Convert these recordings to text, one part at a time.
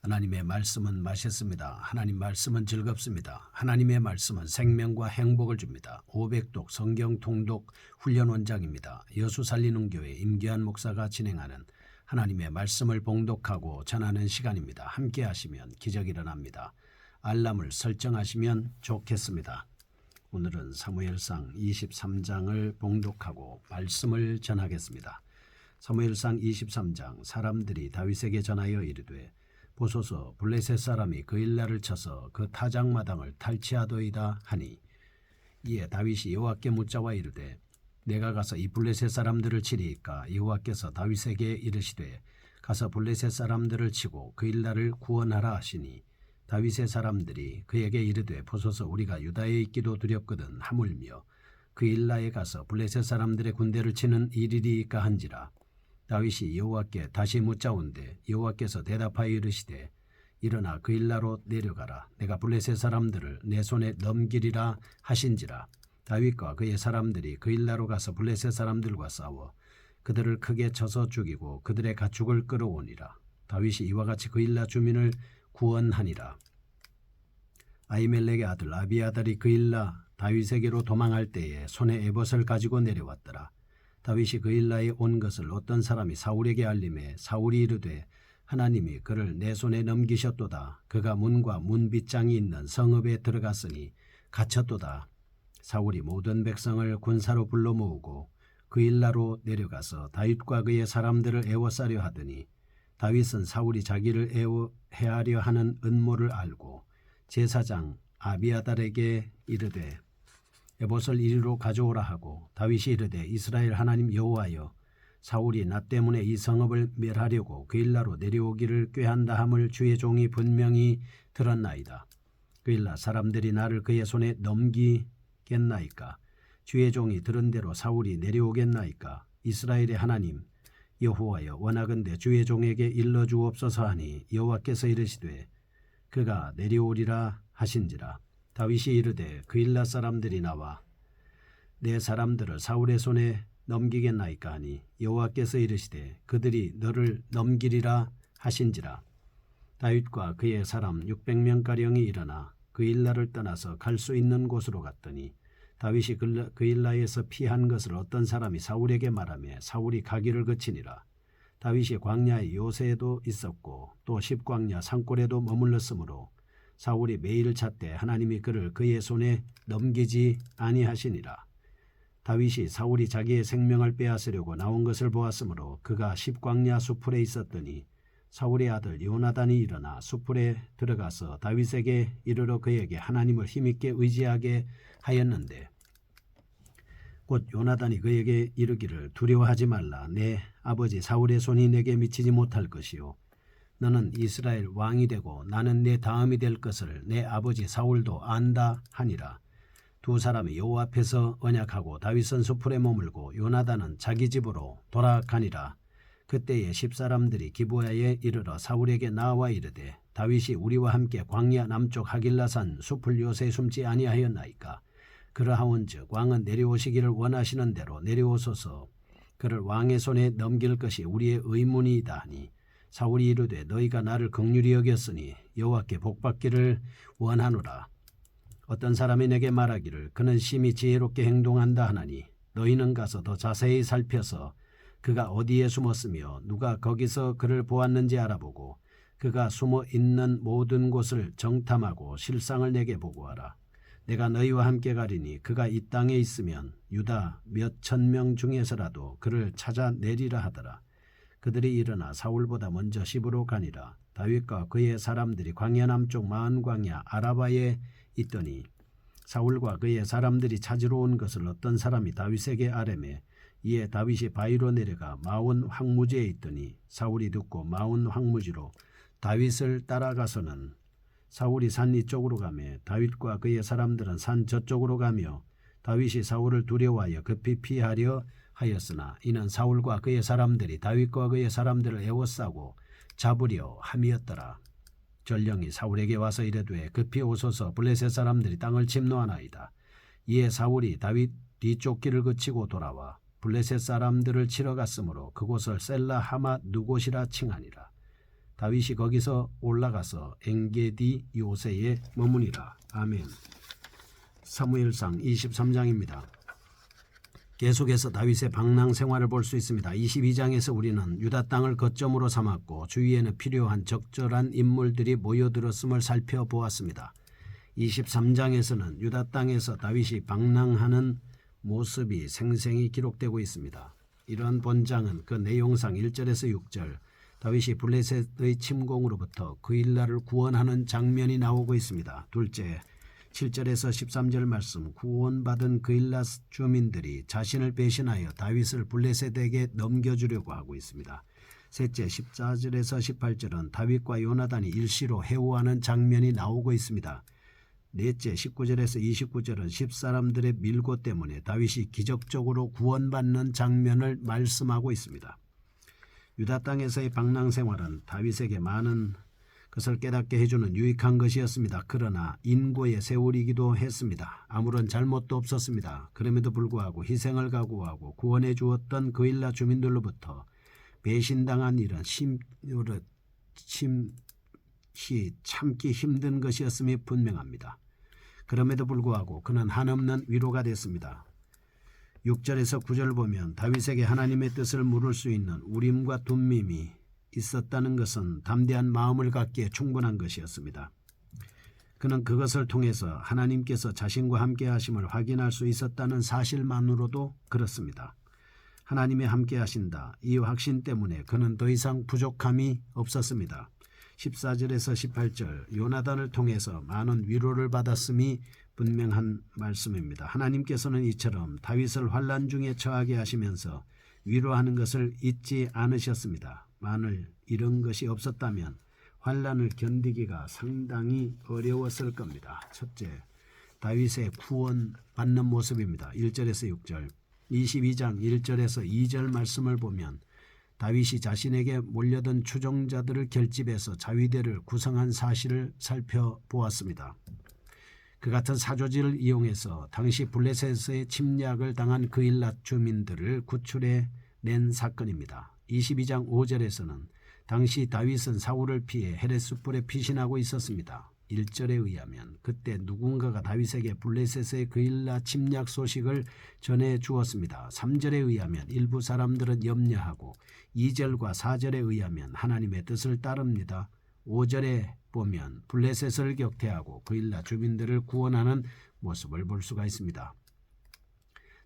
하나님의 말씀은 맛있습니다. 하나님 말씀은 즐겁습니다. 하나님의 말씀은 생명과 행복을 줍니다. 500독 성경 통독 훈련 원장입니다. 여수 살리는 교회 임기환 목사가 진행하는 하나님의 말씀을 봉독하고 전하는 시간입니다. 함께 하시면 기적이 일어납니다. 알람을 설정하시면 좋겠습니다. 오늘은 사무엘상 23장을 봉독하고 말씀을 전하겠습니다. 사무엘상 23장. 사람들이 다윗에게 전하여 이르되 보소서, 블레셋 사람이 그 일날을 쳐서 그 타작마당을 탈취하도이다 하니, 이에 다윗이 여호와께 묻자와 이르되 내가 가서 이 블레셋 사람들을 치리이까? 여호와께서 다윗에게 이르시되 가서 블레셋 사람들을 치고 그 일날을 구원하라 하시니, 다윗의 사람들이 그에게 이르되 보소서, 우리가 유다에 있기도 두렵거든 하물며 그 일라에 가서 블레셋 사람들의 군대를 치는 일이리이까 한지라. 다윗이 여호와께 다시 묻자온대 여호와께서 대답하여 이르시되 일어나 그 일라로 내려가라. 내가 블레셋 사람들을 내 손에 넘기리라 하신지라. 다윗과 그의 사람들이 그 일라로 가서 블레셋 사람들과 싸워 그들을 크게 쳐서 죽이고 그들의 가축을 끌어오니라. 다윗이 이와 같이 그 일라 주민을 구원하니라. 아히멜렉의 아들 아비아달이 그 일라 다윗에게로 도망할 때에 손에 에봇을 가지고 내려왔더라. 다윗이 그 일라에 온 것을 어떤 사람이 사울에게 알림해 사울이 이르되 하나님이 그를 내 손에 넘기셨도다. 그가 문과 문 빗장이 있는 성읍에 들어갔으니 갇혔도다. 사울이 모든 백성을 군사로 불러 모으고 그 일라로 내려가서 다윗과 그의 사람들을 애워싸려 하더니, 다윗은 사울이 자기를 해하려 하는 음모를 알고 제사장 아비아달에게 이르되 에봇을 이리로 가져오라 하고, 다윗이 이르되 이스라엘 하나님 여호와여, 사울이 나 때문에 이 성읍을 멸하려고 그 일라로 내려오기를 꾀한다 함을 주의 종이 분명히 들었나이다. 그 일라 사람들이 나를 그의 손에 넘기겠나이까? 주의 종이 들은 대로 사울이 내려오겠나이까? 이스라엘의 하나님 여호와여, 원하건대 주의 종에게 일러주옵소서 하니, 여호와께서 이르시되 그가 내려오리라 하신지라. 다윗이 이르되 그 일라 사람들이 나와 내 사람들을 사울의 손에 넘기겠나이까 하니, 여호와께서 이르시되 그들이 너를 넘기리라 하신지라. 다윗과 그의 사람 600명가량이 일어나 그 일라를 떠나서 갈 수 있는 곳으로 갔더니, 다윗이 그 일라에서 피한 것을 어떤 사람이 사울에게 말하며 사울이 가기를 그치니라. 다윗이 광야의 요새에도 있었고 또 십광야 산골에도 머물렀으므로 사울이 매일 찾되 하나님이 그를 그의 손에 넘기지 아니하시니라. 다윗이 사울이 자기의 생명을 빼앗으려고 나온 것을 보았으므로 그가 십광야 수풀에 있었더니, 사울의 아들 요나단이 일어나 수풀에 들어가서 다윗에게 이르러 그에게 하나님을 힘있게 의지하게 하였는데, 곧 요나단이 그에게 이르기를 두려워하지 말라. 내 아버지 사울의 손이 내게 미치지 못할 것이요, 너는 이스라엘 왕이 되고 나는 내 다음이 될 것을 내 아버지 사울도 안다 하니라. 두 사람이 여호와 앞에서 언약하고 다윗은 수풀에 머물고 요나단은 자기 집으로 돌아가니라. 그때에 10사람들이 기브야에 이르러 사울에게 나와 이르되 다윗이 우리와 함께 광야 남쪽 하길라산 수풀 요새에 숨지 아니하였나이까? 그러하온즉 왕은 내려오시기를 원하시는 대로 내려오소서. 그를 왕의 손에 넘길 것이 우리의 의문이다 하니, 사울이 이르되 너희가 나를 긍휼히 여겼으니 여호와께 복받기를 원하노라. 어떤 사람이 내게 말하기를 그는 심히 지혜롭게 행동한다 하나니, 너희는 가서 더 자세히 살펴서 그가 어디에 숨었으며 누가 거기서 그를 보았는지 알아보고 그가 숨어 있는 모든 곳을 정탐하고 실상을 내게 보고하라. 내가 너희와 함께 가리니 그가 이 땅에 있으면 유다 몇 천 명 중에서라도 그를 찾아내리라 하더라. 그들이 일어나 사울보다 먼저 시브로 가니라. 다윗과 그의 사람들이 광야 남쪽 마흔 광야 아라바에 있더니, 사울과 그의 사람들이 찾으러 온 것을 어떤 사람이 다윗에게 아뢰매, 이에 다윗이 바위로 내려가 마온 황무지에 있더니, 사울이 듣고 마온 황무지로 다윗을 따라가서는 사울이 산 이쪽으로 가며 다윗과 그의 사람들은 산 저쪽으로 가며, 다윗이 사울을 두려워하여 급히 피하려 하였으나 이는 사울과 그의 사람들이 다윗과 그의 사람들을 에워싸고 잡으려 함이었더라. 전령이 사울에게 와서 이르되 급히 오소서, 블레셋 사람들이 땅을 침노하나이다. 이에 사울이 다윗 뒤쪽 길을 그치고 돌아와 블레셋 사람들을 치러 갔으므로 그곳을 셀라 하맛 누곳이라 칭하니라. 다윗이 거기서 올라가서 엔게디 요새에 머무니라. 아멘. 사무엘상 23장입니다. 계속해서 다윗의 방랑 생활을 볼 수 있습니다. 22장에서 우리는 유다 땅을 거점으로 삼았고 주위에는 필요한 적절한 인물들이 모여들었음을 살펴보았습니다. 23장에서는 유다 땅에서 다윗이 방랑하는 모습이 생생히 기록되고 있습니다. 이러한 본장은 그 내용상 1절에서 6절 다윗이 블레셋의 침공으로부터 그일라를 구원하는 장면이 나오고 있습니다. 둘째, 7절에서 13절 말씀, 구원받은 그일라 주민들이 자신을 배신하여 다윗을 블레셋에게 넘겨주려고 하고 있습니다. 셋째, 14절에서 18절은 다윗과 요나단이 일시로 해오하는 장면이 나오고 있습니다. 넷째, 19절에서 29절은 10사람들의 밀고 때문에 다윗이 기적적으로 구원받는 장면을 말씀하고 있습니다. 유다 땅에서의 방랑 생활은 다윗에게 많은 것을 깨닫게 해주는 유익한 것이었습니다. 그러나 인고의 세월이기도 했습니다. 아무런 잘못도 없었습니다. 그럼에도 불구하고 희생을 각오하고 구원해 주었던 그일라 주민들로부터 배신당한 일은 참기 힘든 것이었음이 분명합니다. 그럼에도 불구하고 그는 한없는 위로가 됐습니다. 6절에서 9절 보면 다윗에게 하나님의 뜻을 물을 수 있는 우림과 둠밈이 있었다는 것은 담대한 마음을 갖기에 충분한 것이었습니다. 그는 그것을 통해서 하나님께서 자신과 함께 하심을 확인할 수 있었다는 사실만으로도 그렇습니다. 하나님이 함께 하신다. 이 확신 때문에 그는 더 이상 부족함이 없었습니다. 14절에서 18절 요나단을 통해서 많은 위로를 받았음이 분명한 말씀입니다. 하나님께서는 이처럼 다윗을 환난 중에 처하게 하시면서 위로하는 것을 잊지 않으셨습니다. 만일 이런 것이 없었다면 환난을 견디기가 상당히 어려웠을 겁니다. 첫째, 다윗의 구원받는 모습입니다. 1절에서 6절, 22장 1절에서 2절 말씀을 보면 다윗이 자신에게 몰려든 추종자들을 결집해서 자위대를 구성한 사실을 살펴보았습니다. 그 같은 사조지를 이용해서 당시 블레셋의 침략을 당한 그일라 주민들을 구출해 낸 사건입니다. 22장 5절에서는 당시 다윗은 사울을 피해 헤레스불에 피신하고 있었습니다. 1절에 의하면 그때 누군가가 다윗에게 블레셋의 그일라 침략 소식을 전해 주었습니다. 3절에 의하면 일부 사람들은 염려하고 2절과 4절에 의하면 하나님의 뜻을 따릅니다. 5절에 보면 블레셋을 격퇴하고 그일라 주민들을 구원하는 모습을 볼 수가 있습니다.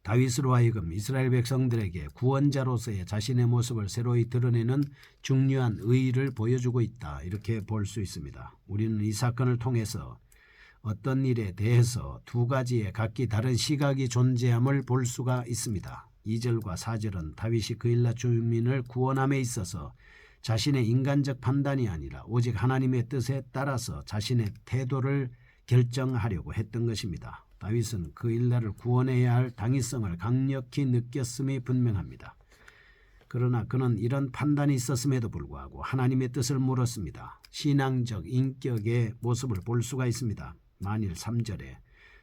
다윗으로 하여금 이스라엘 백성들에게 구원자로서의 자신의 모습을 새로이 드러내는 중요한 의의를 보여주고 있다. 이렇게 볼 수 있습니다. 우리는 이 사건을 통해서 어떤 일에 대해서 두 가지의 각기 다른 시각이 존재함을 볼 수가 있습니다. 2절과 4절은 다윗이 그일라 주민을 구원함에 있어서 자신의 인간적 판단이 아니라 오직 하나님의 뜻에 따라서 자신의 태도를 결정하려고 했던 것입니다. 다윗은 그일라를 구원해야 할 당위성을 강력히 느꼈음이 분명합니다. 그러나 그는 이런 판단이 있었음에도 불구하고 하나님의 뜻을 물었습니다. 신앙적 인격의 모습을 볼 수가 있습니다. 만일 3절에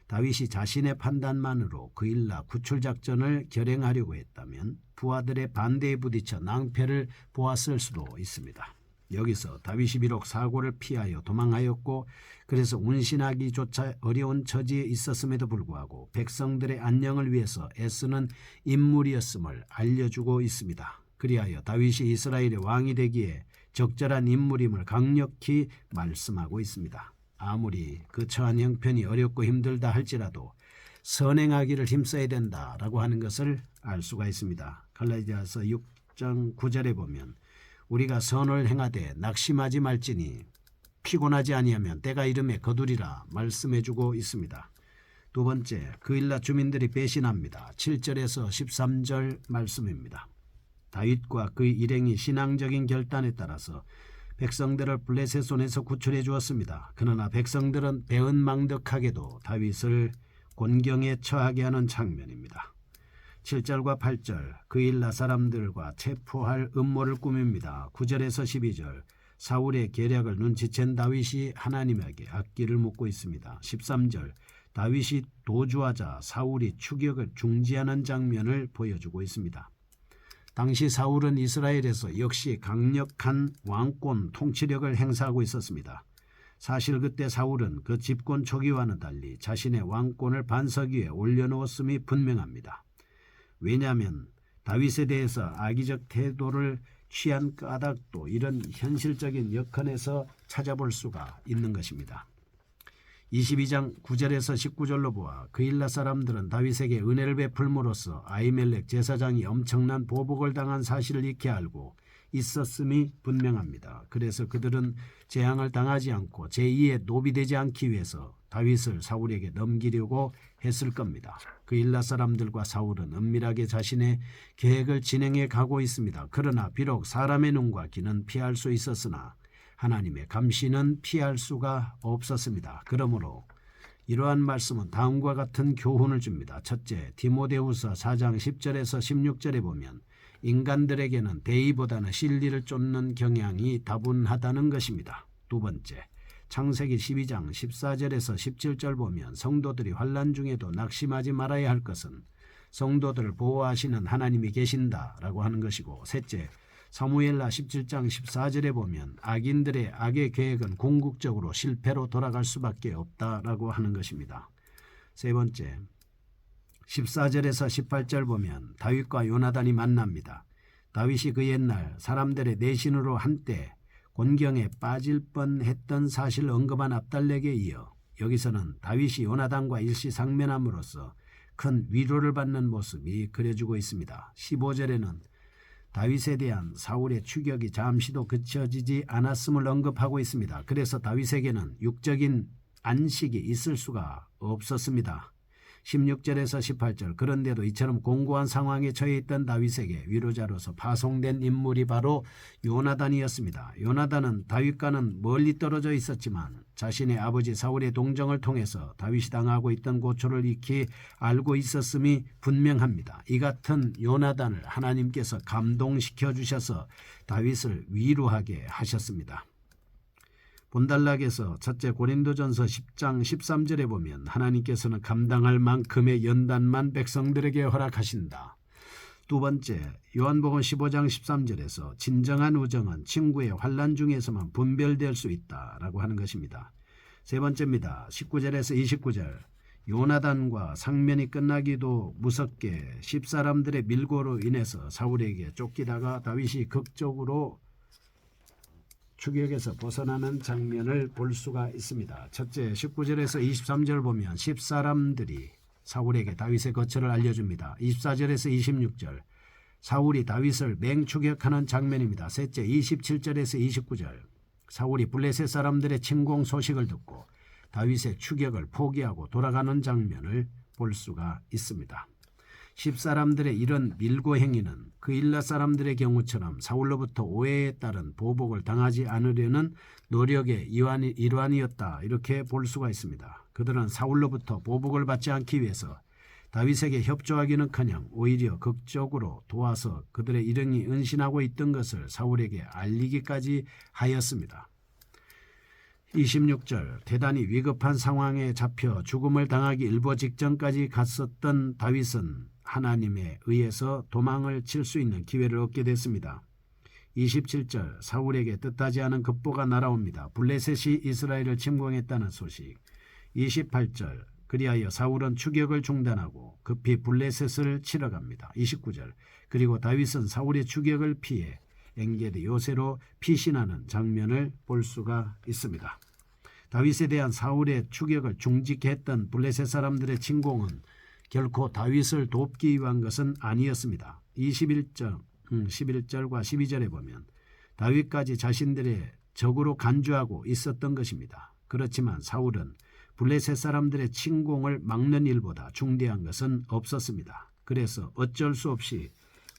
다윗이 자신의 판단만으로 그일라 구출작전을 결행하려고 했다면 부하들의 반대에 부딪혀 낭패를 보았을 수도 있습니다. 여기서 다윗이 비록 사고를 피하여 도망하였고 그래서 운신하기조차 어려운 처지에 있었음에도 불구하고 백성들의 안녕을 위해서 애쓰는 인물이었음을 알려주고 있습니다. 그리하여 다윗이 이스라엘의 왕이 되기에 적절한 인물임을 강력히 말씀하고 있습니다. 아무리 그 처한 형편이 어렵고 힘들다 할지라도 선행하기를 힘써야 된다라고 하는 것을 알 수가 있습니다. 갈라디아서 6장 9절에 보면 우리가 선을 행하되 낙심하지 말지니 피곤하지 아니하면 때가 이름에 거두리라 말씀해주고 있습니다. 두 번째, 그일라 주민들이 배신합니다. 7절에서 13절 말씀입니다. 다윗과 그의 일행이 신앙적인 결단에 따라서 백성들을 블레셋 손에서 구출해 주었습니다. 그러나 백성들은 배은망덕하게도 다윗을 곤경에 처하게 하는 장면입니다. 7절과 8절 그일라 사람들과 체포할 음모를 꾸밉니다. 9절에서 12절 사울의 계략을 눈치챈 다윗이 하나님에게 앞길을 묻고 있습니다. 13절 다윗이 도주하자 사울이 추격을 중지하는 장면을 보여주고 있습니다. 당시 사울은 이스라엘에서 역시 강력한 왕권 통치력을 행사하고 있었습니다. 사실 그때 사울은 그 집권 초기와는 달리 자신의 왕권을 반석 위에 올려놓았음이 분명합니다. 왜냐하면 다윗에 대해서 악의적 태도를 취한 까닭도 이런 현실적인 여건에서 찾아볼 수가 있는 것입니다. 22장 9절에서 19절로 보아 그일라 사람들은 다윗에게 은혜를 베풀므로써 아히멜렉 제사장이 엄청난 보복을 당한 사실을 익히 알고 있었음이 분명합니다. 그래서 그들은 재앙을 당하지 않고 제2의 노비되지 않기 위해서 다윗을 사울에게 넘기려고 했을 겁니다. 그일라 사람들과 사울은 은밀하게 자신의 계획을 진행해 가고 있습니다. 그러나 비록 사람의 눈과 귀는 피할 수 있었으나 하나님의 감시는 피할 수가 없었습니다. 그러므로 이러한 말씀은 다음과 같은 교훈을 줍니다. 첫째, 디모데후서 4장 10절에서 16절에 보면 인간들에게는 대의보다는 진리를 쫓는 경향이 다분하다는 것입니다. 두 번째, 창세기 12장 14절에서 17절 보면 성도들이 환난 중에도 낙심하지 말아야 할 것은 성도들을 보호하시는 하나님이 계신다라고 하는 것이고, 셋째, 사무엘하 17장 14절에 보면 악인들의 악의 계획은 궁극적으로 실패로 돌아갈 수밖에 없다라고 하는 것입니다. 세 번째, 14절에서 18절 보면 다윗과 요나단이 만납니다. 다윗이 그 옛날 사람들의 내신으로 한때 곤경에 빠질 뻔했던 사실을 언급한 압달렉에 이어 여기서는 다윗이 요나단과 일시상면함으로써 큰 위로를 받는 모습이 그려지고 있습니다. 15절에는 다윗에 대한 사울의 추격이 잠시도 그쳐지지 않았음을 언급하고 있습니다. 그래서 다윗에게는 육적인 안식이 있을 수가 없었습니다. 16절에서 18절, 그런데도 이처럼 공고한 상황에 처해 있던 다윗에게 위로자로서 파송된 인물이 바로 요나단이었습니다. 요나단은 다윗과는 멀리 떨어져 있었지만 자신의 아버지 사울의 동정을 통해서 다윗이 당하고 있던 고초를 익히 알고 있었음이 분명합니다. 이 같은 요나단을 하나님께서 감동시켜 주셔서 다윗을 위로하게 하셨습니다. 본달락에서 첫째 고린도전서 10장 13절에 보면 하나님께서는 감당할 만큼의 연단만 백성들에게 허락하신다. 두 번째, 요한복음 15장 13절에서 진정한 우정은 친구의 환난 중에서만 분별될 수 있다라고 하는 것입니다. 세 번째입니다. 19절에서 29절, 요나단과 상면이 끝나기도 무섭게 십사람들의 밀고로 인해서 사울에게 쫓기다가 다윗이 극적으로 추격에서 벗어나는 장면을 볼 수가 있습니다. 첫째, 19절에서 23절 보면 십사람들이 사울에게 다윗의 거처를 알려줍니다. 24절에서 26절, 사울이 다윗을 맹추격하는 장면입니다. 셋째, 27절에서 29절, 사울이 블레셋 사람들의 침공 소식을 듣고 다윗의 추격을 포기하고 돌아가는 장면을 볼 수가 있습니다. 십사람들의 이런 밀고 행위는 그일라 사람들의 경우처럼 사울로부터 오해에 따른 보복을 당하지 않으려는 노력의 일환이었다, 이렇게 볼 수가 있습니다. 그들은 사울로부터 보복을 받지 않기 위해서 다윗에게 협조하기는커녕 오히려 극적으로 도와서 그들의 일행이 은신하고 있던 것을 사울에게 알리기까지 하였습니다. 26절, 대단히 위급한 상황에 잡혀 죽음을 당하기 일보 직전까지 갔었던 다윗은 하나님에 의해서 도망을 칠 수 있는 기회를 얻게 됐습니다. 27절, 사울에게 뜻하지 않은 급보가 날아옵니다. 블레셋이 이스라엘을 침공했다는 소식. 28절, 그리하여 사울은 추격을 중단하고 급히 블레셋을 치러 갑니다. 29절, 그리고 다윗은 사울의 추격을 피해 엔게디 요새로 피신하는 장면을 볼 수가 있습니다. 다윗에 대한 사울의 추격을 중지했던 블레셋 사람들의 침공은 결코 다윗을 돕기 위한 것은 아니었습니다. 11절과 12절에 보면 다윗까지 자신들의 적으로 간주하고 있었던 것입니다. 그렇지만 사울은 블레셋 사람들의 침공을 막는 일보다 중대한 것은 없었습니다. 그래서 어쩔 수 없이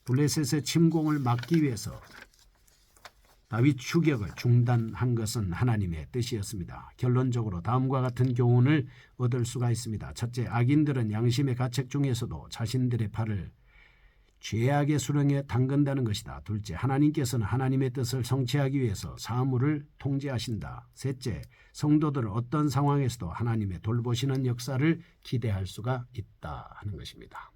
블레셋의 침공을 막기 위해서 다윗 추격을 중단한 것은 하나님의 뜻이었습니다. 결론적으로 다음과 같은 교훈을 얻을 수가 있습니다. 첫째, 악인들은 양심의 가책 중에서도 자신들의 팔을 죄악의 수렁에 담근다는 것이다. 둘째, 하나님께서는 하나님의 뜻을 성취하기 위해서 사물을 통제하신다. 셋째, 성도들은 어떤 상황에서도 하나님의 돌보시는 역사를 기대할 수가 있다 하는 것입니다.